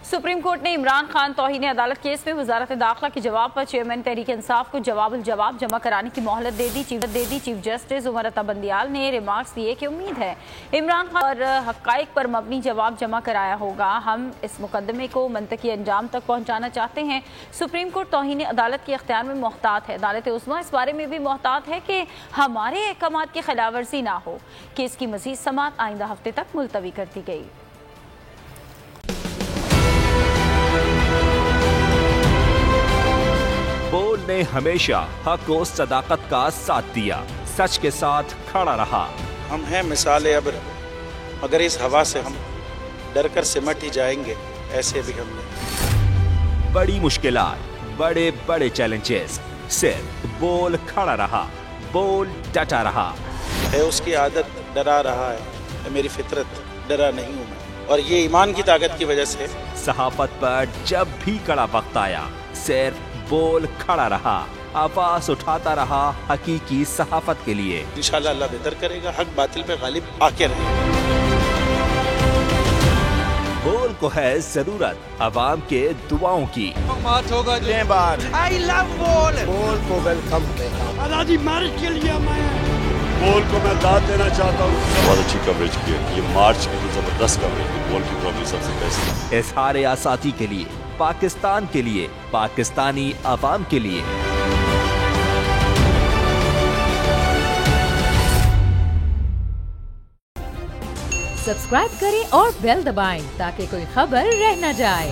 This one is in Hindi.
सुप्रीम कोर्ट ने इमरान खान तौहीन अदालत केस में वजारत दाखिला के जवाब पर चेयरमैन तहरीक इंसाफ को जवाब जमा कराने की मोहलत दे दी। चीफ जस्टिस उमर अता बंदियाल ने रिमार्क्स दिए कि उम्मीद है इमरान खान और हक़ाइक़ पर मबनी जवाब जमा कराया होगा। हम इस मुकदमे को मंतकी अंजाम तक पहुँचाना चाहते हैं। सुप्रीम कोर्ट तौहीन अदालत के इख्तियार में मोहतात है। अदालत उस्मा इस बारे में भी मोहतात है कि हमारे अहकामात की खिलाफ वर्जी ना हो। केस की मज़ीद समाअत आइंदा हफ्ते तक मुलतवी कर दी गई। बोल ने हमेशा हक और सदाकत का साथ दिया, सच के साथ खड़ा रहा। हम हैं मिसाल अब्र, मगर इस हवा से हम डर कर सिमट ही जाएंगे। ऐसे भी हमने बड़ी मुश्किलात, बड़े बड़े चैलेंजेस, सिर्फ बोल खड़ा रहा, बोल डटा रहा। है उसकी आदत डरा रहा है, मेरी फितरत डरा नहीं हूँ मैं, और ये ईमान की ताकत की वजह से। सहाफत पर जब भी कड़ा वक्त आया, सिर्फ बोल खड़ा रहा, आवाज उठाता रहा हकीकी सहाफत के लिए। इंशाअल्लाह अल्लाह बेहतर करेगा, हक बातिल पे गालिब आके रहे। बोल को है जरूरत अवाम के दुआओं की। आई लव बोल। बोल को वेलकम आजादी मार्च के लिए मैं बोल को मैं दाद देना चाहता हूँ। बहुत अच्छी कवरेज की है, ये मार्च की तो जबरदस्त कवरेज की, बोल की प्रॉब्लम सबसे बेस्ट। इजहार आसाती के लिए, पाकिस्तान के लिए, पाकिस्तानी अवाम के लिए। सब्सक्राइब करें और बेल दबाएं ताकि कोई खबर रह न जाए।